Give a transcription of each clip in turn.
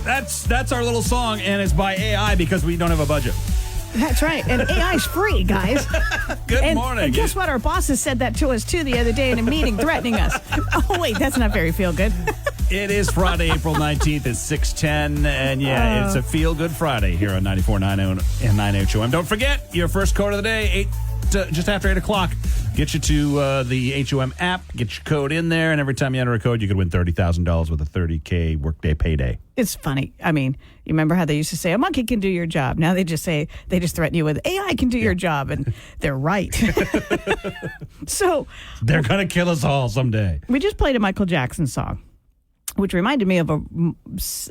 That's our little song, and it's by AI because we don't have a budget. That's right. And AI's free, guys. Good morning. And guess what? Our bosses said that to us, too, the other day in a meeting, threatening us. Oh, wait, that's not very feel-good. It is Friday, April 19th. It's 6:10, and it's a feel-good Friday here on 94.9 and 9 HOM. Don't forget, your first code of the day, just after 8 o'clock. Get you to the HOM app, get your code in there, and every time you enter a code, you could win $30,000 with a $30K workday payday. It's funny. I mean, you remember how they used to say, a monkey can do your job. Now they just threaten you with, AI can do your job, and they're right. So they're going to kill us all someday. We just played a Michael Jackson song, which reminded me of a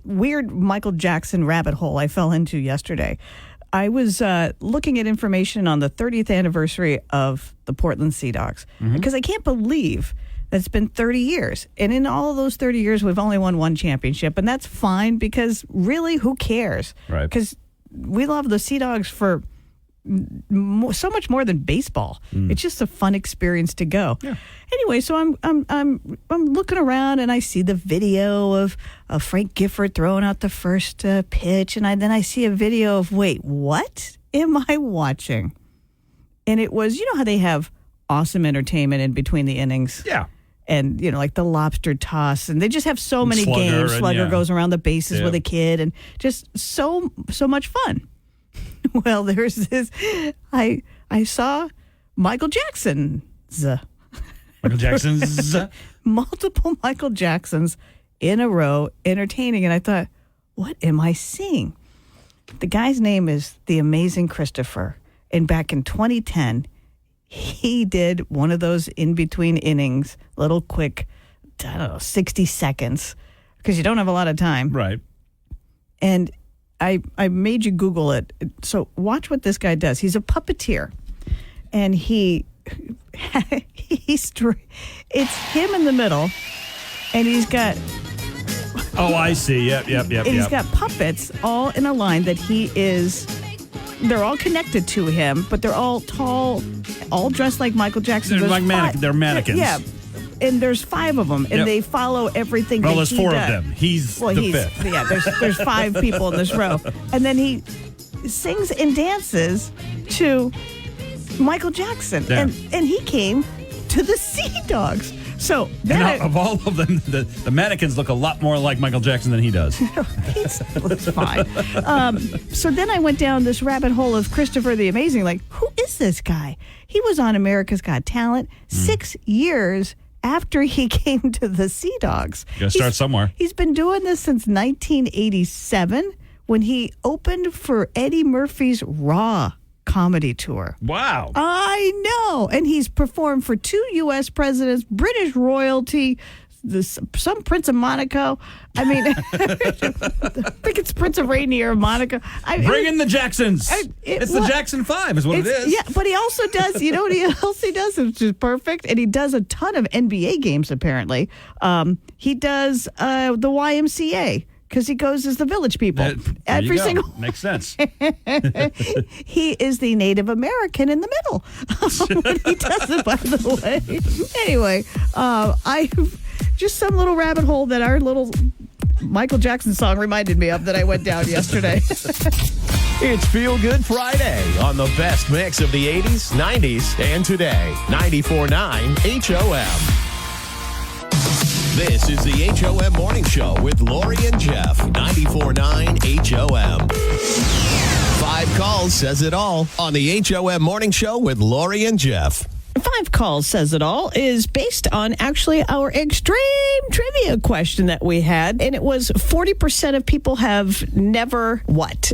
weird Michael Jackson rabbit hole I fell into yesterday. I was looking at information on the 30th anniversary of the Portland Sea Dogs because I can't believe that it's been 30 years. And in all of those 30 years, we've only won one championship. And that's fine because really, who cares? Right. Because we love the Sea Dogs for so much more than baseball. It's just a fun experience to go. Yeah. Anyway, so I'm looking around and I see the video of Frank Gifford throwing out the first pitch, and then I see a video of, wait, what am I watching? And it was, you know how they have awesome entertainment in between the innings? Yeah. And, like the lobster toss, and they just have so many games. Slugger goes around the bases with a kid, and just so much fun. Well, there's this. I saw Michael Jackson's. Michael Jackson's. Multiple Michael Jacksons in a row, entertaining, and I thought, what am I seeing? The guy's name is The Amazing Christopher, and back in 2010, he did one of those in-between innings, little quick, 60 seconds, because you don't have a lot of time. Right. And I made you Google it. So watch what this guy does. He's a puppeteer, and it's him in the middle, and he's got. Oh, I see. Yep. And he's got puppets all in a line that they're all connected to him, but they're all tall, all dressed like Michael Jackson. They're they're mannequins. Yeah. And there's 5 of them, and they follow everything that he does. Well, there's 4 of them. He's the 5th. Yeah, there's 5 people in this row. And then he sings and dances to Michael Jackson. Yeah. And he came to the Sea Dogs. So of all of them, the mannequins look a lot more like Michael Jackson than he does. That's fine. So then I went down this rabbit hole of Christopher the Amazing. Like, who is this guy? He was on America's Got Talent 6 years after he came to the Sea Dogs. You got to start somewhere. He's been doing this since 1987 when he opened for Eddie Murphy's Raw comedy tour. Wow. I know. And he's performed for 2 U.S. presidents, British royalty, some Prince of Monaco. I mean, I think it's Prince of Rainier of Monaco. Bring in the Jacksons. It's the Jackson 5 is what it is. Yeah, but he also does, you know what else he does, which is perfect? And he does a ton of NBA games, apparently. He does the YMCA. Because he goes as the Village People. Every single makes sense. He is the Native American in the middle when he does it, by the way. Anyway, I just some little rabbit hole that our little Michael Jackson song reminded me of that I went down yesterday. It's Feel Good Friday on the best mix of the 80s, 90s, and today. 94.9 HOM. This is the HOM Morning Show with Lori and Jeff. 94.9 HOM. 5 calls says it all on the HOM Morning Show with Lori and Jeff. 5 calls says it all is based on actually our extreme trivia question that we had. And it was 40% of people have never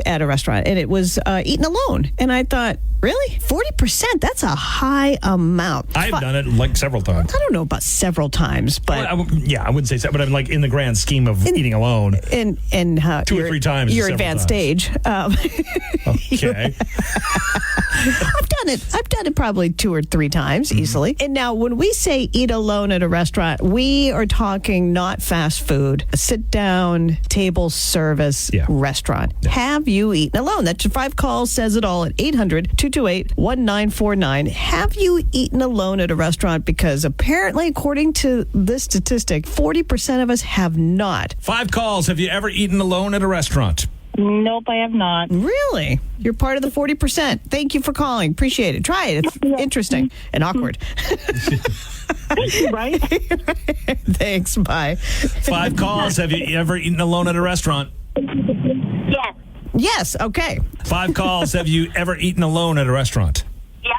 at a restaurant. And it was eaten alone. And I thought, really? 40%? That's a high amount. I've done it like several times. I don't know about several times, but I wouldn't say so, but I'm like in the grand scheme of eating alone. And 2 or 3 times. Your advanced age. Okay. I've done done it. I've done it probably 2 or 3 times easily. And now when we say eat alone at a restaurant, we are talking not fast food, a sit down table service restaurant. Have you eaten alone? That's your 5 calls, says it all at 800-228-1949. Have you eaten alone at a restaurant? Because apparently, according to this statistic, 40% of us have not. 5 calls. Have you ever eaten alone at a restaurant? Nope, I have not. Really? You're part of the 40%. Thank you for calling. Appreciate it. Try it. It's interesting and awkward. Right? Thanks. Bye. 5 calls. Have you ever eaten alone at a restaurant? Yes. Yes. Okay. 5 calls. Have you ever eaten alone at a restaurant? Yeah,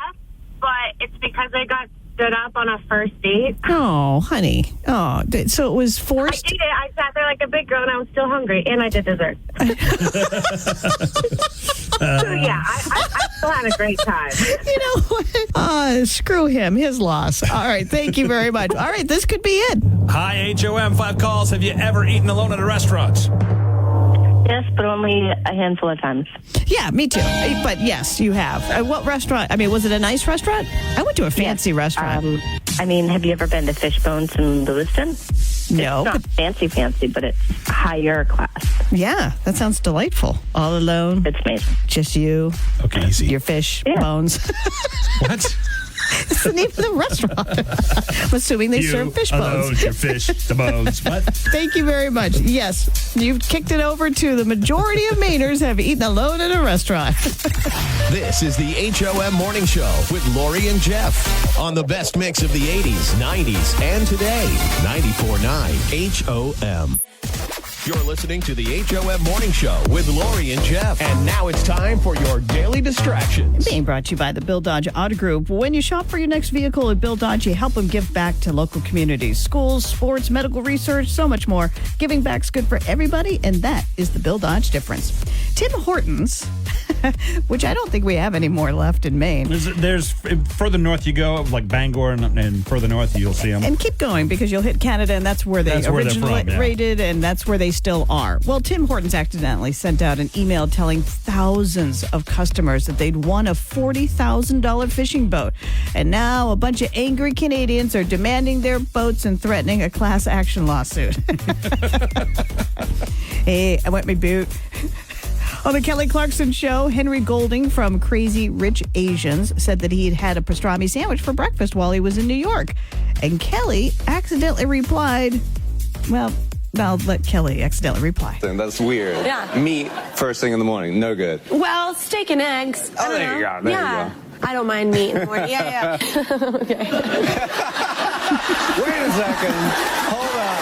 but it's because I got stood up on a first date. Oh, honey. Oh, so it was I forced? did it. I sat there like a big girl, and I was still hungry, and I did dessert. So, yeah, I still had a great time. You know what? Screw him. His loss. All right. Thank you very much. All right. This could be it. Hi, HOM. 5 calls. Have you ever eaten alone at a restaurant? Yes, but only a handful of times. Yeah, me too. But yes, you have. What restaurant? I mean, was it a nice restaurant? I went to a fancy restaurant. Have you ever been to Fishbones in Lewiston? No. It's not fancy, but it's higher class. Yeah, that sounds delightful. All alone. It's amazing. Just you. Okay, easy. Your fish bones. What? It's the name of the restaurant. I'm assuming they serve fish bones. Your fish, the bones. What? Thank you very much. Yes, you've kicked it over to the majority of Mainers have eaten alone at a restaurant. This is the HOM Morning Show with Lori and Jeff on the best mix of the 80s, 90s, and today. 94.9 HOM. You're listening to the HOM Morning Show with Lori and Jeff. And now it's time for your daily distractions. Being brought to you by the Bill Dodge Auto Group. When you shop for your next vehicle at Bill Dodge, you help them give back to local communities, schools, sports, medical research, so much more. Giving back's good for everybody, and that is the Bill Dodge difference. Tim Hortons, which I don't think we have any more left in Maine. There's further north you go, like Bangor, and further north you'll see them. And keep going because you'll hit Canada, and that's where they originally rated, and that's where they still are. Well, Tim Hortons accidentally sent out an email telling thousands of customers that they'd won a $40,000 fishing boat. And now a bunch of angry Canadians are demanding their boats and threatening a class action lawsuit. Hey, I want my boot. On the Kelly Clarkson Show, Henry Golding from Crazy Rich Asians said that he had had a pastrami sandwich for breakfast while he was in New York. And Kelly accidentally replied, well, I'll let Kelly accidentally reply. That's weird. Yeah. Meat first thing in the morning, no good. Well, steak and eggs. Oh, there you go. There you go. I don't mind meat in the morning. Yeah. Okay. Wait a second. Hold on.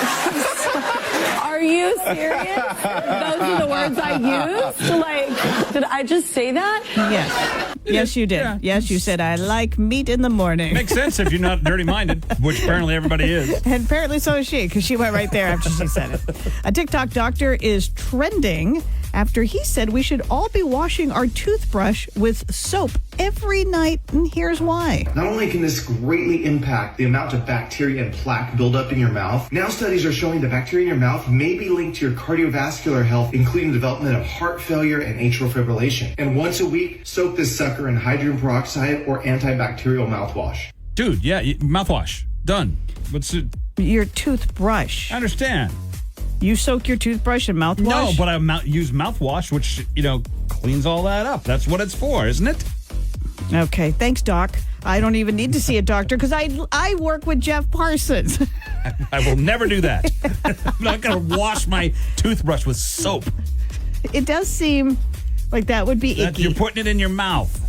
Are you serious? Those are the words I used? Like, did I just say that? Yes. Yes, you did. Yeah. Yes, you said, I like meat in the morning. Makes sense if you're not dirty-minded, which apparently everybody is. And apparently so is she, because she went right there after she said it. A TikTok doctor is trending after he said we should all be washing our toothbrush with soap every night, and here's why. Not only can this greatly impact the amount of bacteria and plaque buildup in your mouth, now studies are showing the bacteria in your mouth may be linked to your cardiovascular health, including the development of heart failure and atrial fibrillation. And once a week, soak this sucker in hydrogen peroxide or antibacterial mouthwash. Dude, yeah, mouthwash. Done. What's it? Your toothbrush. I understand. You soak your toothbrush in mouthwash? No, but I use mouthwash, which, cleans all that up. That's what it's for, isn't it? Okay, thanks, Doc. I don't even need to see a doctor because I work with Jeff Parsons. I will never do that. I'm not going to wash my toothbrush with soap. It does seem like that would be icky. You're putting it in your mouth.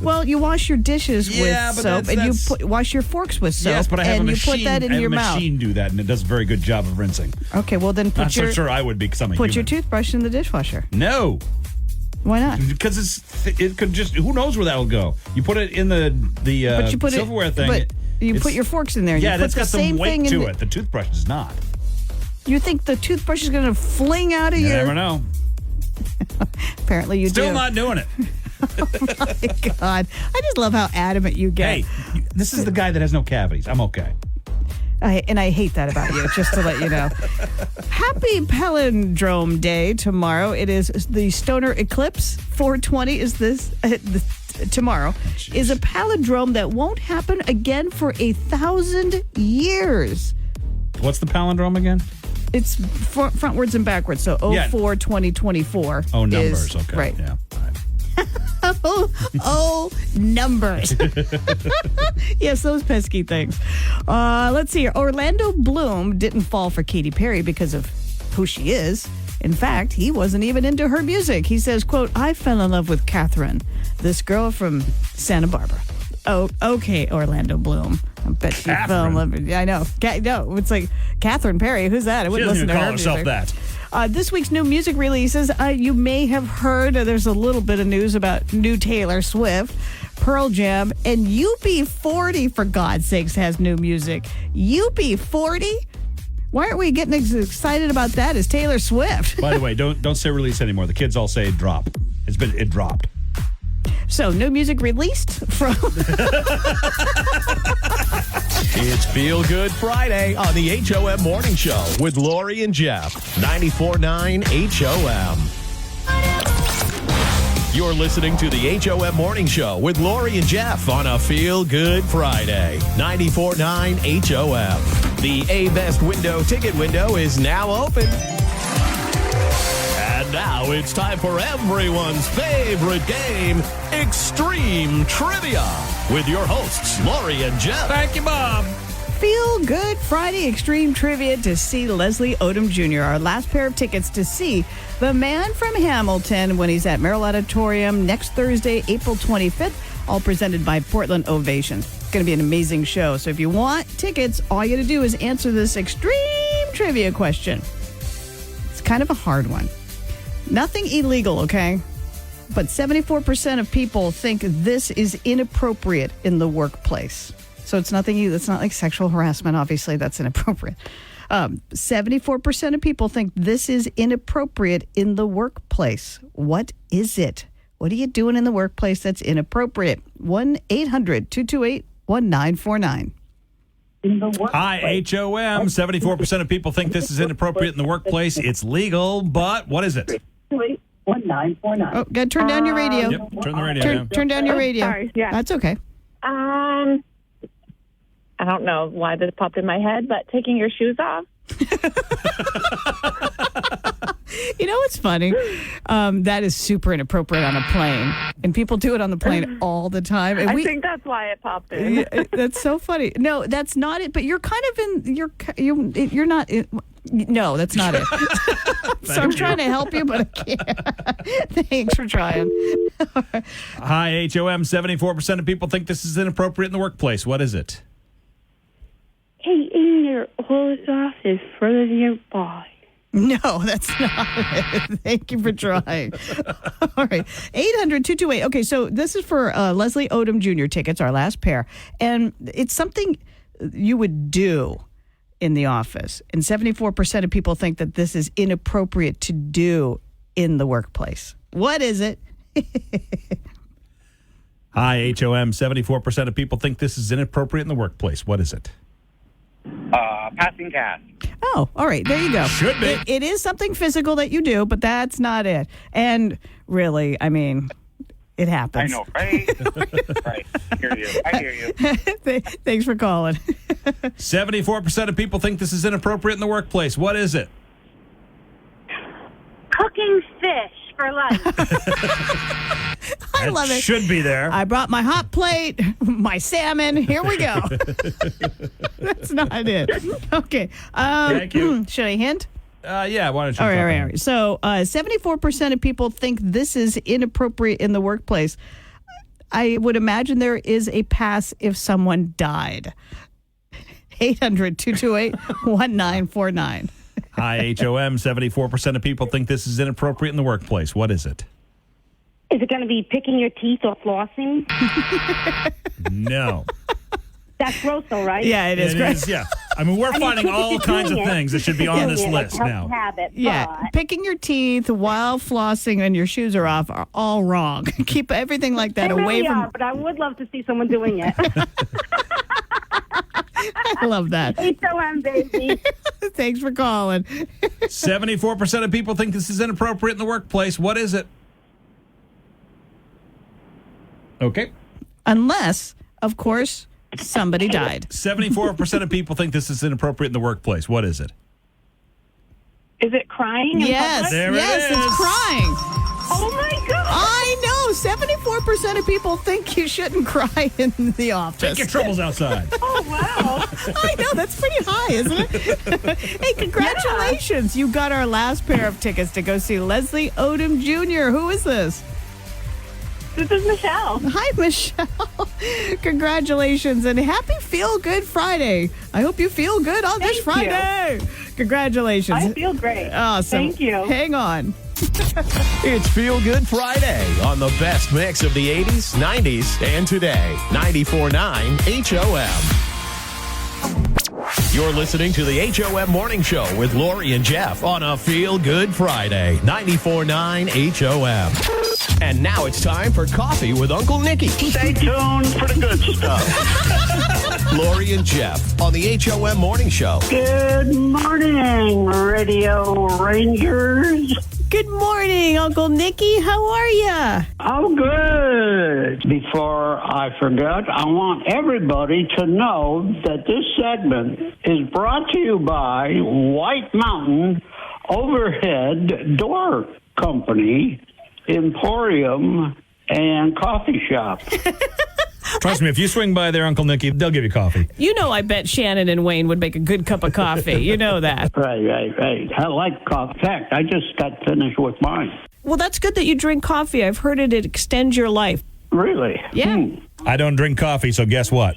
Well, you wash your dishes with soap, and you wash your forks with soap. Yes, but I have and a you machine. put that in your mouth. Machine do that, and it does a very good job of rinsing. Okay, well then Not so sure I would be because I'm a put human. your toothbrush in the dishwasher. No. Why not? Because it could just, who knows where that will go. You put it in the but you put silverware it, thing. But you put your forks in there. Yeah, you that's put got the same some weight thing to it. The toothbrush does not. You think the toothbrush is going to fling out of You your... never know. Apparently you do. Still not doing it. Oh my God. I just love how adamant you get. Hey, this is the guy that has no cavities. I'm okay. And I hate that about you, just to let you know. Happy Palindrome Day tomorrow. It is the Stoner Eclipse. 420 is this. tomorrow, is a palindrome that won't happen again for 1,000 years. What's the palindrome again? It's frontwards and backwards. So 04 2024. Oh, numbers. Is, okay. Right. Yeah. Numbers. Yes, those pesky things. Let's see here. Orlando Bloom didn't fall for Katy Perry because of who she is. In fact, he wasn't even into her music. He says, quote, I fell in love with Catherine, this girl from Santa Barbara. Oh, okay, Orlando Bloom. I bet she fell in love with. I know. No, it's like Catherine Perry. Who's that? I wouldn't listen to her music. She doesn't even call herself that. This week's new music releases, you may have heard there's a little bit of news about new Taylor Swift, Pearl Jam, and UB40, for God's sakes, has new music. UB40? Why aren't we getting excited about that as Taylor Swift? By the way, don't say release anymore. The kids all say drop. It dropped. So, new music released from... It's Feel Good Friday on the HOM Morning Show with Lori and Jeff. 94.9 HOM. You're listening to the HOM Morning Show with Lori and Jeff on a Feel Good Friday. 94.9 HOM. The A-Best Window ticket window is now open. And now it's time for everyone's favorite game, Extreme Trivia, with your hosts, Lori and Jeff. Thank you, Bob. Feel Good Friday Extreme Trivia to see Leslie Odom Jr., our last pair of tickets to see the man from Hamilton when he's at Merrill Auditorium next Thursday, April 25th, all presented by Portland Ovation. It's going to be an amazing show. So if you want tickets, all you got to do is answer this extreme trivia question. It's kind of a hard one. Nothing illegal, okay? But 74% of people think this is inappropriate in the workplace. So it's not like sexual harassment. Obviously, that's inappropriate. 74% of people think this is inappropriate in the workplace. What is it? What are you doing in the workplace that's inappropriate? 1-800-228-1949. Hi, HOM. 74% of people think this is inappropriate in the workplace. It's legal, but what is it? 1949. Oh, got to turn down your radio. Yep, turn the radio down. Turn down your radio. Sorry, yeah. That's okay. I don't know why this popped in my head, but taking your shoes off. You know what's funny? That is super inappropriate on a plane, and people do it on the plane all the time. And I think that's why it popped in. That's so funny. No, that's not it. But you're kind of in. You're not. No, that's not it. So I'm trying to help you, but I can't. Thanks for trying. Hi, HOM. 74% of people think this is inappropriate in the workplace. What is it? Taking your clothes off in front of your boss. No, that's not it. Thank you for trying. All right. 800-228. Okay, so this is for Leslie Odom Jr. tickets, our last pair. And it's something you would do in the office. And 74% of people think that this is inappropriate to do in the workplace. What is it? Hi, HOM. 74% of people think this is inappropriate in the workplace. What is it? Passing gas. Oh, all right. There you go. Should be. It is something physical that you do, but that's not it. And really, I mean, it happens. I know, right? Right. I hear you. Thanks for calling. 74% of people think this is inappropriate in the workplace. What is it? Cooking fish for lunch. I love it. Should be there. I brought my hot plate, my salmon. Here we go. That's not it. Okay. Thank you. Should I hint? Yeah, why don't you? All right. So 74% of people think this is inappropriate in the workplace. I would imagine there is a pass if someone died. 800-228-1949. Hi, HOM. 74% of people think this is inappropriate in the workplace. What is it? Is it going to be picking your teeth or flossing? No. That's gross, though, right? Yeah, it is gross. Yeah. I mean, we're finding all kinds of things that should be on this list now. Habit, Yeah, picking your teeth while flossing and your shoes are off are all wrong. Keep everything like that They away really from. are, but I would love to see someone doing it. I love that. HOM, baby. Thanks for calling. 74% of people think this is inappropriate in the workplace. What is it? Okay. Unless, of course, somebody died. 74% of people think this is inappropriate in the workplace. What is it? Is it crying? in Yes, public? There it yes, is. it's crying. Oh my God. I know. 74% of people think you shouldn't cry in the office. Take your troubles outside. Oh wow. I know. That's pretty high, isn't it? Hey, congratulations. You got our last pair of tickets to go see Leslie Odom Jr. Who is this? This is Michelle. Hi, Michelle. Congratulations and happy Feel Good Friday. I hope you feel good on this Thank you. Friday. Congratulations. I feel great. Awesome. Thank you. Hang on. It's Feel Good Friday on the best mix of the 80s, 90s, and today. 94.9 HOM. You're listening to the HOM Morning Show with Lori and Jeff on a Feel Good Friday. 94.9 HOM. And now it's time for Coffee with Uncle Nicky. Stay tuned for the good stuff. Lori and Jeff on the HOM Morning Show. Good morning, Radio Rangers. Good morning, Uncle Nicky. How are ya? I'm good. Before I forget, I want everybody to know that this segment is brought to you by White Mountain Overhead Door Company, Emporium, and Coffee Shop. Trust me, if you swing by there, Uncle Nicky, they'll give you coffee. You know I bet Shannon and Wayne would make a good cup of coffee. You know that. Right. I like coffee. In fact, I just got finished with mine. Well, that's good that you drink coffee. I've heard it extends your life. Really? Yeah. I don't drink coffee, so guess what?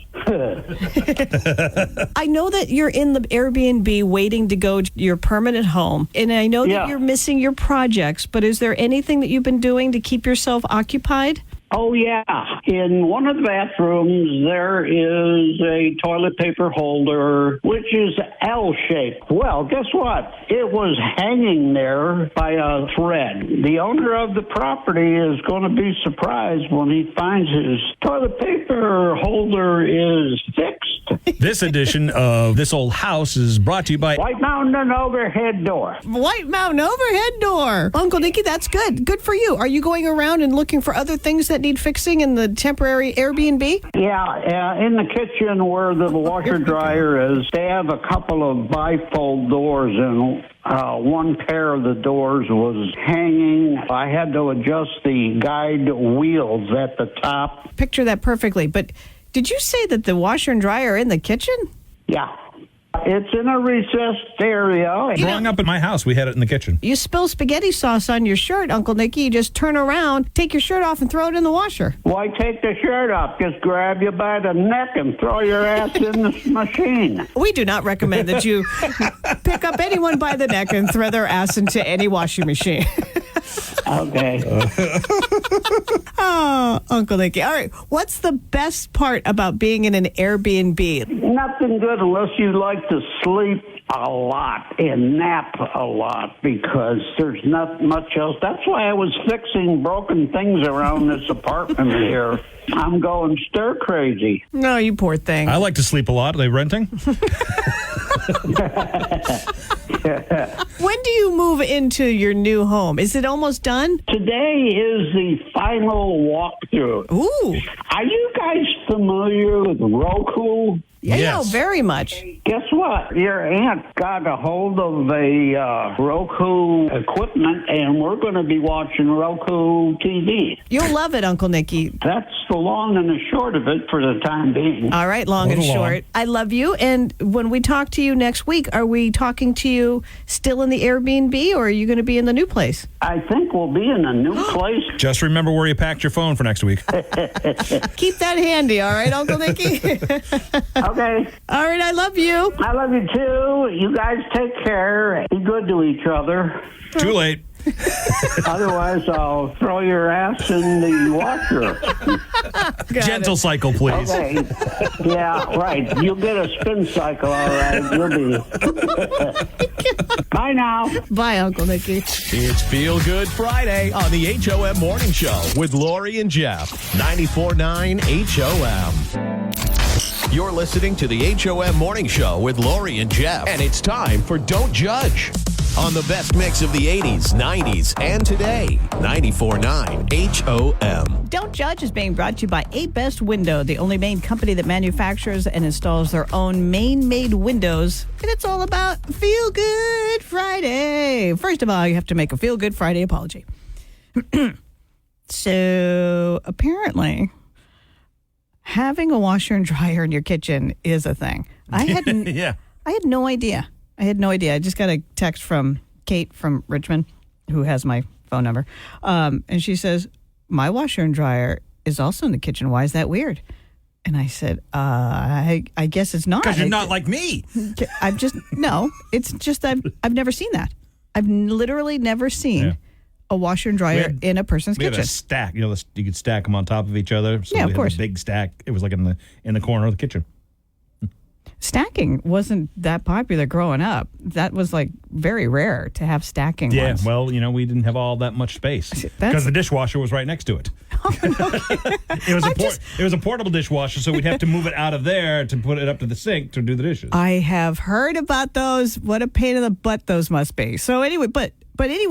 I know that you're in the Airbnb waiting to go to your permanent home, and I know that you're missing your projects, but is there anything that you've been doing to keep yourself occupied? Oh, yeah. In one of the bathrooms, there is a toilet paper holder, which is L-shaped. Well, guess what? It was hanging there by a thread. The owner of the property is going to be surprised when he finds his toilet paper holder is fixed. This edition of This Old House is brought to you by White Mountain Overhead Door. White Mountain Overhead Door. Uncle Nicky, that's good. Good for you. Are you going around and looking for other things that need fixing in the temporary Airbnb? Yeah, in the kitchen where the washer dryer is, they have a couple of bifold doors, and one pair of the doors was hanging. I had to adjust the guide wheels at the top. Picture that perfectly. But did you say that the washer and dryer are in the kitchen? Yeah. It's in a recessed area. Growing up in my house, we had it in the kitchen. You spill spaghetti sauce on your shirt, Uncle Nicky. You just turn around, take your shirt off, and throw it in the washer. Why take the shirt off? Just grab you by the neck and throw your ass in the machine. We do not recommend that you pick up anyone by the neck and throw their ass into any washing machine. Okay. Oh, Uncle Nicky. All right. What's the best part about being in an Airbnb? Nothing good unless you like to sleep a lot and nap a lot, because there's not much else. That's why I was fixing broken things around this apartment here. I'm going stir crazy. No, you poor thing. I like to sleep a lot. Are they renting? When do you move into your new home? Is it almost done? Today is the final walkthrough. Ooh. Are you guys familiar with Roku? Yeah, Yes. very much. Guess what? Your aunt got a hold of a Roku equipment, and we're going to be watching Roku TV. You'll love it, Uncle Nicky. That's the long and the short of it for the time being. All right, long and Moving along. short. I love you. And when we talk to you next week, are we talking to you still in the Airbnb, or are you going to be in the new place? I think we'll be in a new place. Just remember where you packed your phone for next week. Keep that handy, all right, Uncle Nicky? Okay. All right, I love you. I love you too. You guys take care. Be good to each other. Too late. Otherwise, I'll throw your ass in the washer. Got Gentle it. cycle, please. Okay. Yeah, right. You'll get a spin cycle, all right. You'll be. Bye now. Bye, Uncle Nicky. It's Feel Good Friday on the HOM Morning Show with Lori and Jeff. 94.9 HOM. You're listening to the HOM Morning Show with Lori and Jeff, and it's time for Don't Judge on the best mix of the 80s, 90s, and today. 94.9 HOM. Don't Judge is being brought to you by A Best Window, the only Maine company that manufactures and installs their own Maine-made windows. And it's all about Feel Good Friday. First of all, you have to make a Feel Good Friday apology. So apparently, having a washer and dryer in your kitchen is a thing. I had no idea. I just got a text from Kate from Richmond, who has my phone number. And she says, my washer and dryer is also in the kitchen. Why is that weird? And I said, I guess it's not. Because you're not like me. It's just I've never seen that. I've literally never seen a washer and dryer in a person's kitchen. We had a stack. You could stack them on top of each other. So of course. A big stack. It was like in the corner of the kitchen. Stacking wasn't that popular growing up. That was like very rare to have stacking ones. Well, we didn't have all that much space because the dishwasher was right next to it. It was a portable dishwasher, so we'd have to move it out of there to put it up to the sink to do the dishes. I have heard about those. What a pain in the butt those must be. So anyway, but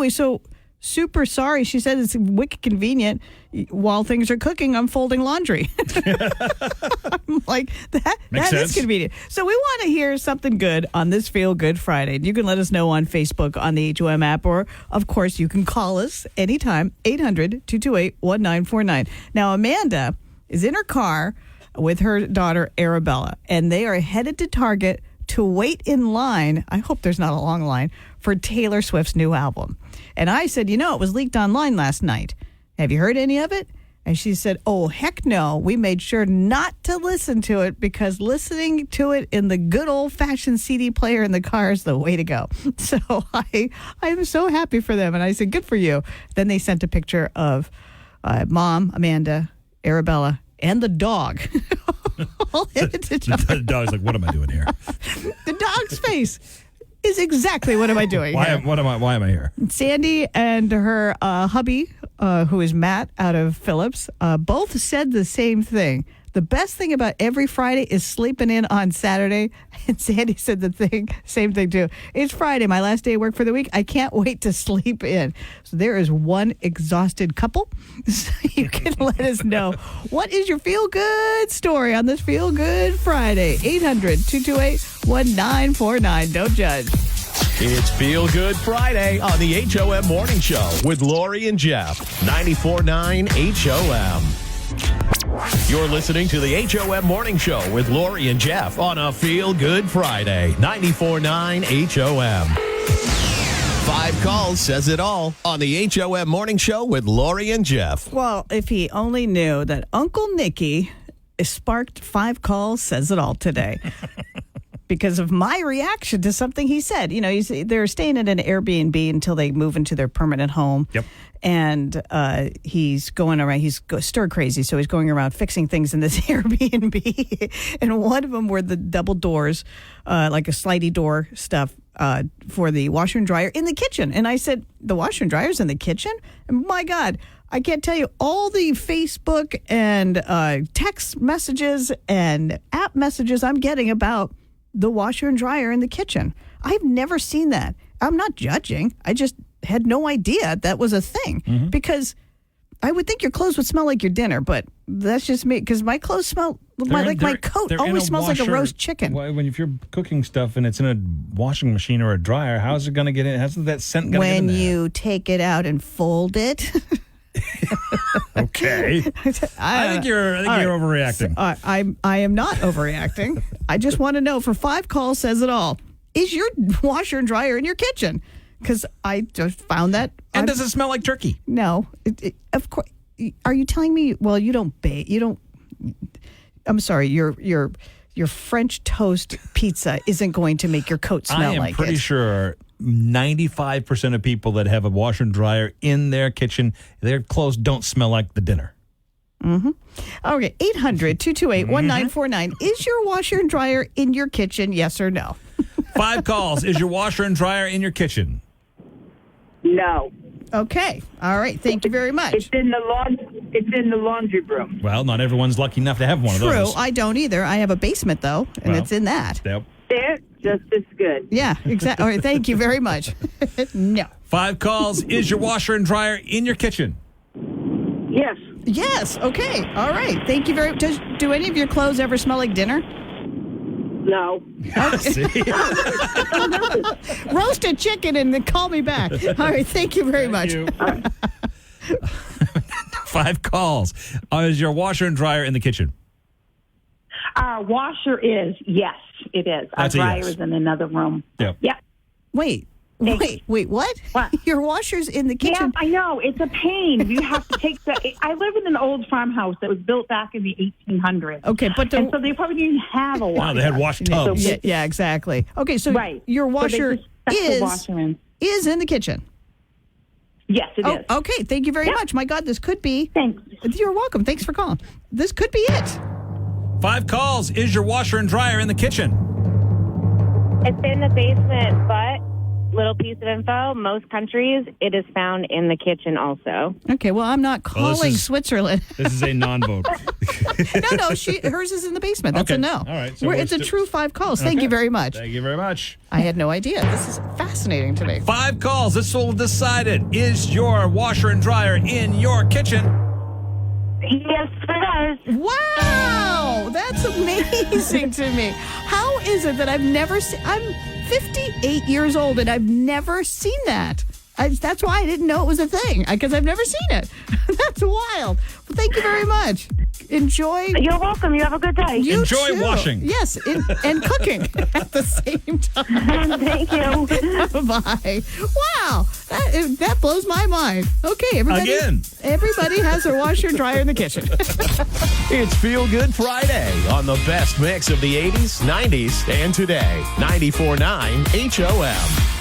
so super sorry. She said it's wicked convenient. While things are cooking, I'm folding laundry. I'm like, that is convenient. So we want to hear something good on this Feel Good Friday. You can let us know on Facebook on the HOM app, or, of course, you can call us anytime, 800-228-1949. Now, Amanda is in her car with her daughter, Arabella, and they are headed to Target to wait in line. I hope there's not a long line for Taylor Swift's new album. And I said, it was leaked online last night. Have you heard any of it? And she said, oh, heck no. We made sure not to listen to it because listening to it in the good old-fashioned CD player in the car is the way to go. So I am so happy for them. And I said, good for you. Then they sent a picture of Mom, Amanda, Arabella, and the dog. The dog's like, what am I doing here? The dog's face is exactly what am I doing here? Why am I here? Sandy and her hubby, who is Matt out of Phillips, both said the same thing. The best thing about every Friday is sleeping in on Saturday. And Sandy said same thing too. It's Friday, my last day of work for the week. I can't wait to sleep in. So there is one exhausted couple. So you can let us know. What is your feel good story on this Feel Good Friday? 800-228-1949. Don't judge. It's Feel Good Friday on the HOM Morning Show with Lori and Jeff. 94.9 HOM. You're listening to the HOM Morning Show with Lori and Jeff on a Feel Good Friday. 94.9 HOM. 5 calls says it all on the HOM Morning Show with Lori and Jeff. Well, if he only knew that Uncle Nicky sparked 5 calls says it all today. Because of my reaction to something he said. They're staying at an Airbnb until they move into their permanent home. Yep. And he's going around, he's stir crazy, so he's going around fixing things in this Airbnb. And one of them were the double doors, like a slidey door stuff for the washer and dryer in the kitchen. And I said, the washer and dryer's in the kitchen? And my God, I can't tell you all the Facebook and text messages and app messages I'm getting about the washer and dryer in the kitchen. I've never seen that. I'm not judging. I just had no idea that was a thing because I would think your clothes would smell like your dinner, but that's just me because my clothes smell my coat always smells like a roast chicken. If you're cooking stuff and it's in a washing machine or a dryer, how's it going to get in? How's that scent going to get in there? When you take it out and fold it. Okay. I think you're overreacting. I am not overreacting. I just want to know, for 5 calls says it all. Is your washer and dryer in your kitchen? Because I just found that. And does it smell like turkey? No. Of course. Are you telling me, well, you don't bake, I'm sorry, your French toast pizza isn't going to make your coat smell like it. I am pretty sure 95% of people that have a washer and dryer in their kitchen, their clothes don't smell like the dinner. Mm-hmm. Okay, 800-228-1949. Is your washer and dryer in your kitchen, yes or no? 5 calls. Is your washer and dryer in your kitchen? No. Okay. All right. Thank you very much. It's in the laundry room. Well, not everyone's lucky enough to have one of those. True. I don't either. I have a basement, though, and it's in that. Yep. just as good. Yeah, exactly. All right, thank you very much. No. 5 calls. Is your washer and dryer in your kitchen? Yes. Yes. Okay. All right. Thank you very much. Do any of your clothes ever smell like dinner? No. Roasted chicken and then call me back. All right. Thank you very much. 5 calls. Is your washer and dryer in the kitchen? Our washer is, yes, it is. Our That's a dryer yes. is in another room. Yep. Yep. Wait, what? Your washer's in the kitchen? Yeah, I know. It's a pain. You have to take I live in an old farmhouse that was built back in the 1800s. Okay, but and so they probably didn't have a washer. No, they had wash tubs. Yeah, exactly. Okay, so your washer So they just stuck the washer in. is in the kitchen. Yes, it is. Okay, thank you very much. My God, this could be. Thanks. You're welcome. Thanks for calling. This could be it. 5 calls. Is your washer and dryer in the kitchen? It's in the basement, but little piece of info, most countries, it is found in the kitchen also. Okay, well, I'm not calling Switzerland. This is a non-vote. No, hers is in the basement. That's a no. All right. So it's a true 5 calls. Thank you very much. Thank you very much. I had no idea. This is fascinating to me. 5 calls. This will decide it. Is your washer and dryer in your kitchen? Yes, it is. Wow, that's amazing to me. How is it that I've never seen? I'm 58 years old and I've never seen that. That's why I didn't know it was a thing, because I've never seen it. That's wild. Well, thank you very much. Enjoy. You're welcome. You have a good day. You Enjoy too. washing. Yes, and cooking at the same time. Thank you. Bye. Wow, that blows my mind. Okay, everybody. Again. Everybody has their washer and dryer in the kitchen. It's Feel Good Friday on the best mix of the 80s, 90s, and today. 94.9 HOM.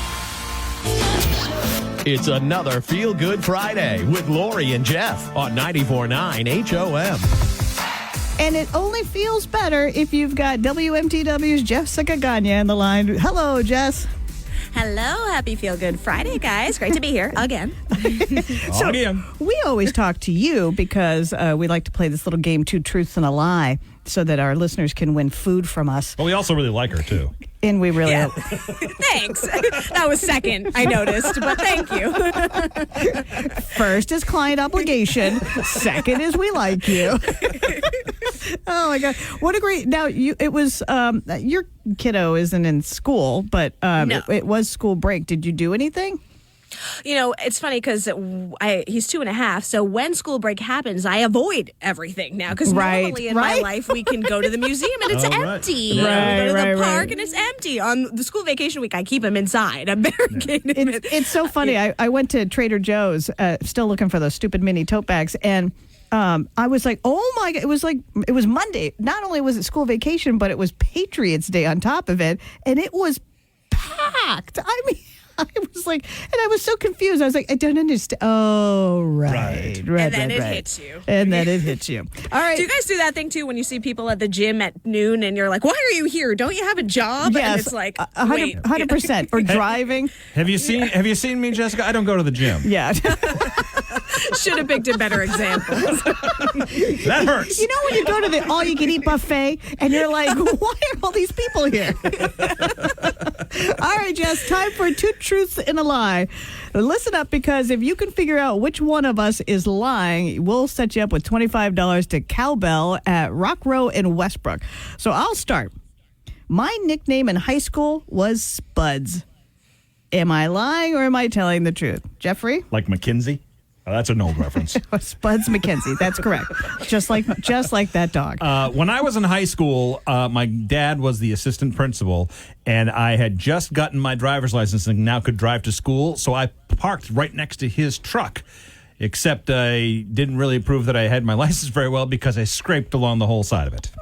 It's another Feel Good Friday with Lori and Jeff on 94.9 HOM. And it only feels better if you've got WMTW's Jessica Gagne on the line. Hello, Jess. Hello. Happy Feel Good Friday, guys. Great to be here again. So we always talk to you because we like to play this little game, 2 Truths and a Lie, so that our listeners can win food from us. But we also really like her, too. And we really Thanks. That was second, I noticed, but thank you. First is client obligation. Second is we like you. Oh my God! What a great! Now it was your kiddo isn't in school, but No. it was school break. Did you do anything? You know, it's funny because he's 2.5. So when school break happens, I avoid everything now because normally in my life we can go to the museum and it's empty. Right. We go to Right, the park right. and it's empty. On the school vacation week, I keep him inside. I'm barricaded him. It's so funny. I went to Trader Joe's, still looking for those stupid mini tote bags, and I was like, oh my God, it was Monday. Not only was it school vacation, but it was Patriots Day on top of it, and it was packed. I mean, I was like, and I was so confused. I was like, I don't understand. Oh, right. And then it hits you. And then it hits you. All right. Do you guys do that thing too when you see people at the gym at noon and you're like, why are you here? Don't you have a job? Yes, And it's like, 100%. Or driving. Have you seen me, Jessica? I don't go to the gym. Yeah. Should have picked a better example. That hurts. You know when you go to the all-you-can-eat buffet and you're like, why are all these people here? All right, Jess, time for 2 truths and a lie. Listen up, because if you can figure out which one of us is lying, we'll set you up with $25 to Cowbell at Rock Row in Westbrook. So I'll start. My nickname in high school was Spuds. Am I lying or am I telling the truth? Jeffrey? Like McKinsey? Oh, that's an old reference. Spuds McKenzie. That's correct. Just like that dog. When I was in high school, my dad was the assistant principal, and I had just gotten my driver's license and now could drive to school. So I parked right next to his truck, except I didn't really prove that I had my license very well because I scraped along the whole side of it.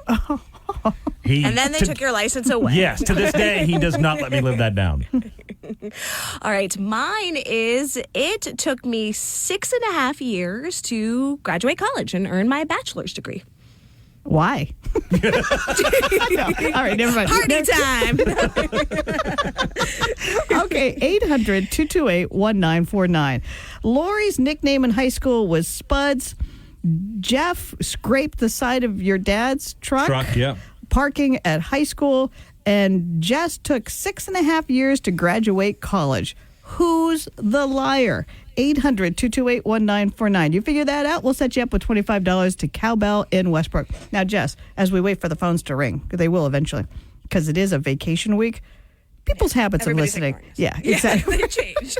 And then they took your license away. Yes, to this day, he does not let me live that down. All right, mine is it took me 6.5 years to graduate college and earn my bachelor's degree. Why? No. All right, never mind. Party time. Okay, 800-228-1949. Lori's nickname in high school was Spuds. Jeff scraped the side of your dad's truck. Yeah. Parking at high school. and Jess took 6.5 years to graduate college. Who's the liar? 800-228-1949. You figure that out? We'll set you up with $25 to Cowbell in Westbrook. Now, Jess, as we wait for the phones to ring, they will eventually, because it is a vacation week, people's habits of listening. Yeah, exactly. They change.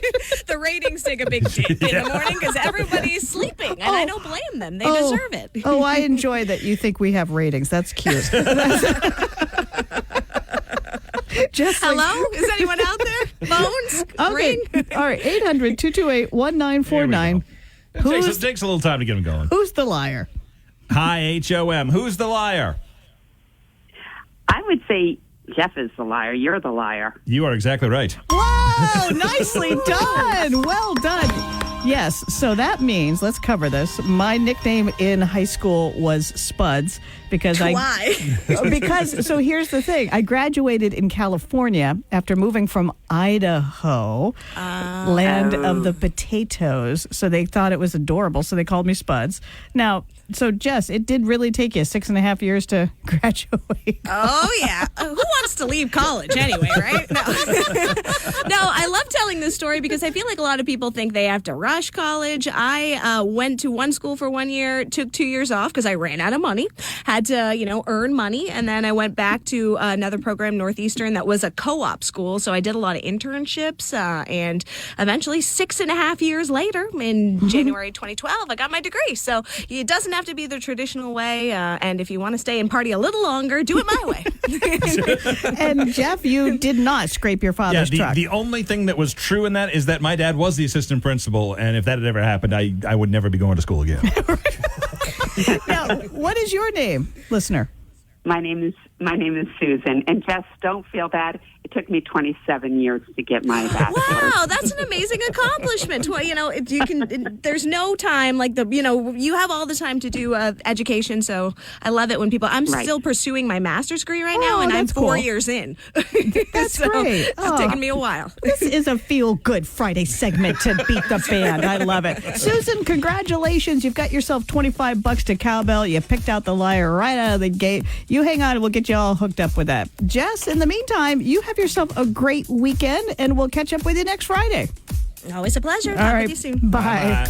The ratings take a big dip in the morning because everybody's sleeping, and I don't blame them. They deserve it. Oh, I enjoy that you think we have ratings. That's cute. Just hello? Is anyone out there? Phones? Okay. Ring? All right. 800-228-1949. It takes a little time to get them going. Who's the liar? Hi, HOM. Who's the liar? I would say Jeff is the liar. You're the liar. You are exactly right. Whoa, nicely done. Well done. Yes, so that means, let's cover this. My nickname in high school was Spuds because Why? Because, so here's the thing. I graduated in California after moving from Idaho, land of the potatoes. So they thought it was adorable, so they called me Spuds. Now, so Jess, it did really take you 6.5 years to graduate. Oh, yeah. Who wants to leave college anyway, right? No. No, I love telling this story because I feel like a lot of people think they have to rush college. I went to one school for 1 year, took 2 years off because I ran out of money, had to, earn money. And then I went back to another program, Northeastern, that was a co-op school. So I did a lot of internships and eventually 6.5 years later, in January 2012, I got my degree. So it doesn't have to be the traditional way. And if you want to stay and party a little longer, do it my way. And Jeff, you did not scrape your father's truck. The only thing that was true in that is that my dad was the assistant principal, and if that had ever happened, I would never be going to school again. Now, what is your name, listener? My name is Susan. And Jess, don't feel bad. It took me 27 years to get my bachelor's. Wow, that's an amazing accomplishment. Well, there's no time you have all the time to do education. So I love it when people. I'm still pursuing my master's degree right now, and I'm 4 years in. That's so great. It's taken me a while. This is a feel good Friday segment to beat the band. I love it. Susan, congratulations! You've got yourself $25 to Cowbell. You picked out the liar right out of the gate. You hang on, and we'll get you all hooked up with that. Jess, in the meantime, you have yourself a great weekend, and we'll catch up with you next Friday. Always a pleasure. All Talk right. with you soon. Bye.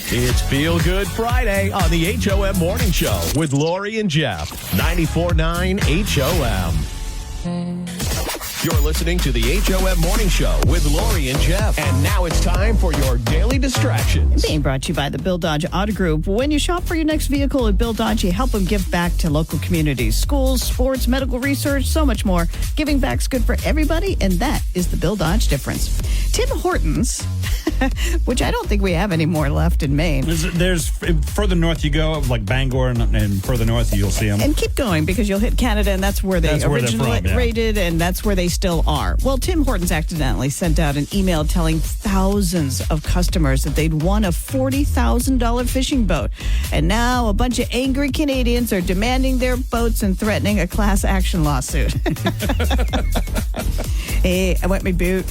It's Feel Good Friday on the HOM Morning Show with Lori and Jeff. 94.9 HOM. You're listening to the HOM Morning Show with Lori and Jeff. And now it's time for your daily distractions. Being brought to you by the Bill Dodge Auto Group. When you shop for your next vehicle at Bill Dodge, you help them give back to local communities, schools, sports, medical research, so much more. Giving back's good for everybody, and that is the Bill Dodge difference. Tim Hortons, which I don't think we have any more left in Maine. There's further north you go, like Bangor, and further north you'll see them. And keep going because you'll hit Canada, and that's where they originally rated, and that's where they still are. Well, Tim Hortons accidentally sent out an email telling thousands of customers that they'd won a $40,000 fishing boat. And now a bunch of angry Canadians are demanding their boats and threatening a class action lawsuit. Hey, I want my boot.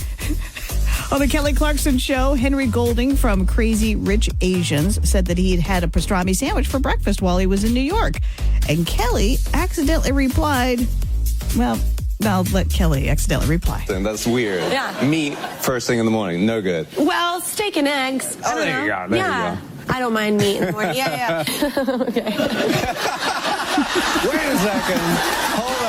On the Kelly Clarkson Show, Henry Golding from Crazy Rich Asians said that he had had a pastrami sandwich for breakfast while he was in New York. And Kelly accidentally replied, well, I'll let Kelly accidentally reply. That's weird. Yeah. Meat first thing in the morning, no good. Well, steak and eggs. Oh, there you go. There you go. I don't mind meat in the morning. Yeah. Okay. Wait a second. Hold on.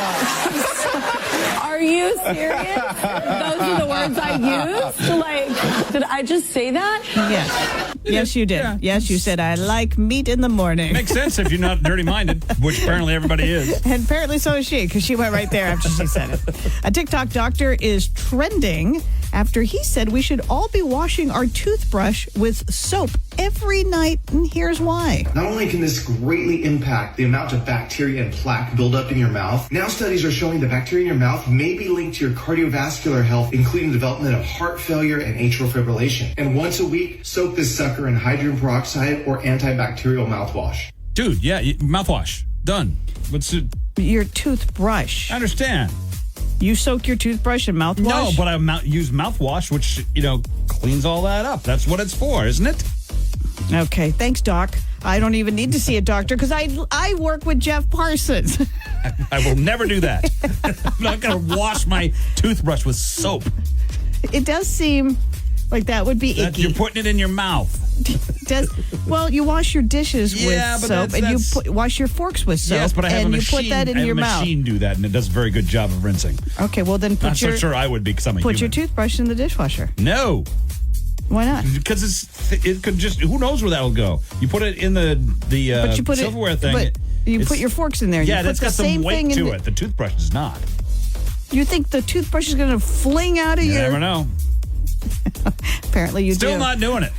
Are you serious? Those are the words I used? Did I just say that? Yes. Yes, you did. Yeah. Yes, you said, I like meat in the morning. Makes sense if you're not dirty-minded, which apparently everybody is. And apparently so is she, because she went right there after she said it. A TikTok doctor is trending after he said we should all be washing our toothbrush with soap every night, and here's why. Not only can this greatly impact the amount of bacteria and plaque buildup in your mouth, now studies are showing the bacteria in your mouth may be linked to your cardiovascular health, including the development of heart failure and atrial fibrillation. And once a week, soak this sucker in hydrogen peroxide or antibacterial mouthwash. Dude, yeah, mouthwash. Done. What's it? Your toothbrush. I understand. You soak your toothbrush in mouthwash? No, but I use mouthwash, which, cleans all that up. That's what it's for, isn't it? Okay, thanks, Doc. I don't even need to see a doctor because I work with Jeff Parsons. I will never do that. I'm not going to wash my toothbrush with soap. It does seem like that would be icky. You're putting it in your mouth. Well, you wash your dishes with soap, and you wash your forks with soap. Yes, but I have and a machine. You put that in your mouth. machine do that, and it does a very good job of rinsing. Okay, well then Not so sure I would be because I'm a put your human. toothbrush in the dishwasher. No. Why not? Because it could just, who knows where that will go. You put it in the silverware thing. But you put your forks in there. And Yeah, you put that's got some weight to it. The toothbrush does not. You think the toothbrush is going to fling out of You your... never know. Apparently you do. Still not doing it.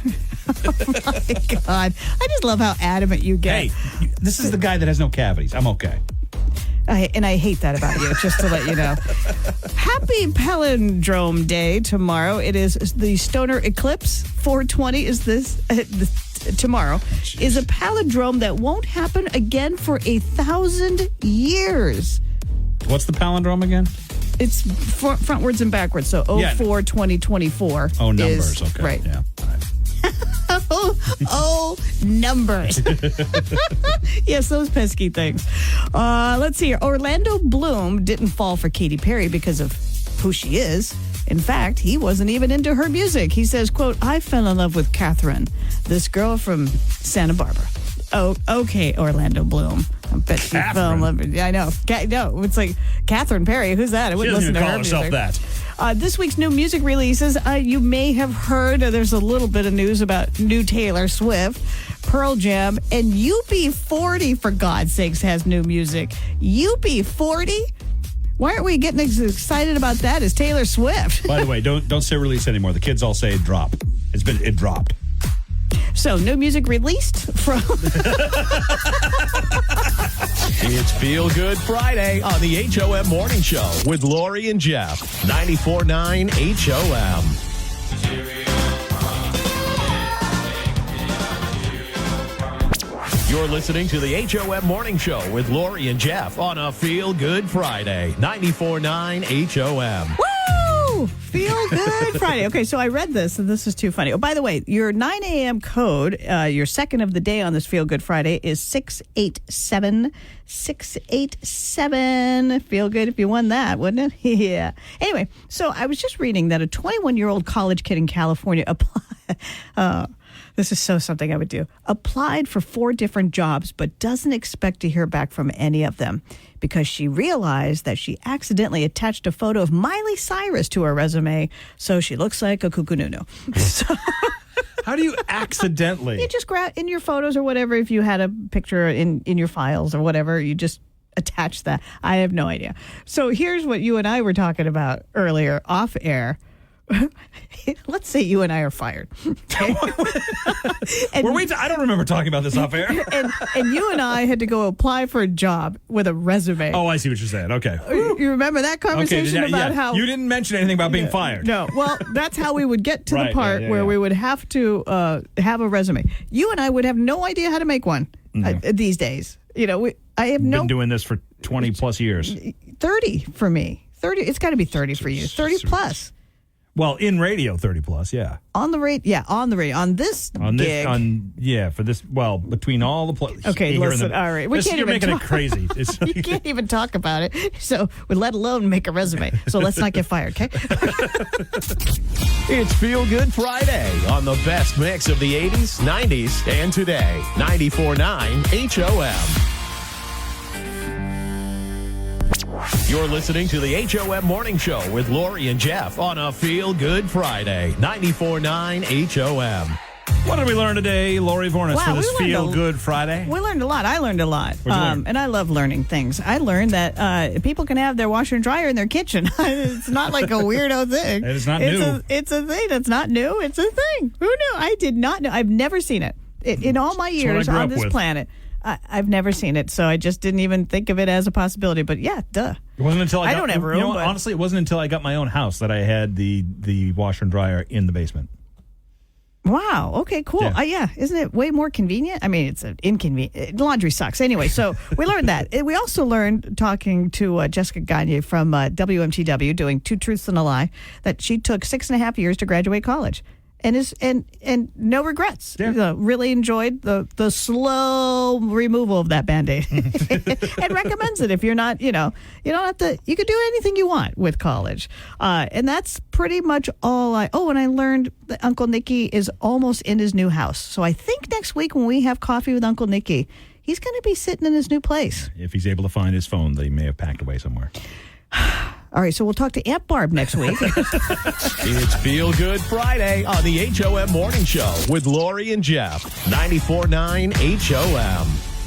Oh my God. I just love how adamant you get. Hey, this is the guy that has no cavities. I'm okay. And I hate that about you, just to let you know. Happy Palindrome Day tomorrow. It is the Stoner Eclipse. 420 is this tomorrow. Is a palindrome that won't happen again for 1,000 years. What's the palindrome again? It's frontwards and backwards. So 04 2024. Oh, numbers. Is, okay. Right. Yeah. Numbers. Yes, those pesky things. Let's see here. Orlando Bloom didn't fall for Katy Perry because of who she is. In fact, he wasn't even into her music. He says, quote, I fell in love with Catherine, this girl from Santa Barbara. Oh, okay, Orlando Bloom. I bet she fell in love with I know. No, it's like Catherine Perry. Who's that? I wouldn't listen to her music. That. This week's new music releases, you may have heard there's a little bit of news about new Taylor Swift, Pearl Jam, and UB40, for God's sakes, has new music. UB40? Why aren't we getting as excited about that as Taylor Swift? By the way, don't say release anymore. The kids all say drop. It dropped. So, new music released from... It's Feel Good Friday on the HOM Morning Show with Lori and Jeff. 94.9 HOM. You're listening to the HOM Morning Show with Lori and Jeff on a Feel Good Friday. 94.9 HOM. Feel Good Friday. Okay, so I read this, and this is too funny. Oh, by the way, your 9 a.m. code, your second of the day on this Feel Good Friday is 687. 687. Feel good if you won that, wouldn't it? Yeah. Anyway, so I was just reading that a 21-year-old college kid in California applied... this is so something I would do. Applied for 4 different jobs, but doesn't expect to hear back from any of them because she realized that she accidentally attached a photo of Miley Cyrus to her resume, so she looks like a cuckoo-nunu. So, how do you accidentally? You just grab in your photos or whatever. If you had a picture in your files or whatever, you just attach that. I have no idea. So here's what you and I were talking about earlier off air. Let's say you and I are fired. Okay? Were we? I don't remember talking about this off air. and you and I had to go apply for a job with a resume. Oh, I see what you're saying. Okay. You remember that conversation about how... You didn't mention anything about being fired. No. Well, that's how we would get to the part where we would have to have a resume. You and I would have no idea how to make one these days. You know, I have been doing this for 20 plus years. 30 for me. 30. It's got to be 30 for you. 30 plus. Well, in radio, 30 plus, yeah. On the radio, yeah, on the radio. On this gig. For this, well, between all the... Okay, listen, all right. You're making it crazy. You can't even talk about it, so let alone make a resume. So let's not get fired, okay? It's Feel Good Friday on the best mix of the 80s, 90s, and today. 94.9 HOM. You're listening to the HOM Morning Show with Lori and Jeff on a Feel Good Friday. 94.9 HOM. What did we learn today, Lori Vornis, for this Feel Good Friday? We learned a lot. I learned a lot. And I love learning things. I learned that people can have their washer and dryer in their kitchen. It's not like a weirdo thing. It's not new. It's a thing. It's not new. It's a thing. Who knew? I did not know. I've never seen it. In all my years on this planet. I've never seen it, so I just didn't even think of it as a possibility. But yeah, duh. It wasn't until I don't have room. Honestly, it wasn't until I got my own house that I had the washer and dryer in the basement. Wow. Okay, cool. Yeah. Isn't it way more convenient? I mean, it's inconvenient. Laundry sucks. Anyway, so we learned that. We also learned, talking to Jessica Gagne from WMTW, doing Two Truths and a Lie, that she took 6.5 years to graduate college. and no regrets. Really enjoyed the slow removal of that Band-Aid and recommends it if you're not, you don't have to, you can do anything you want with college. And that's pretty much all and I learned that Uncle Nicky is almost in his new house. So I think next week when we have coffee with Uncle Nicky, he's going to be sitting in his new place. If he's able to find his phone that he may have packed away somewhere. All right, so we'll talk to Aunt Barb next week. It's Feel Good Friday on the HOM Morning Show with Lori and Jeff. 94.9 HOM.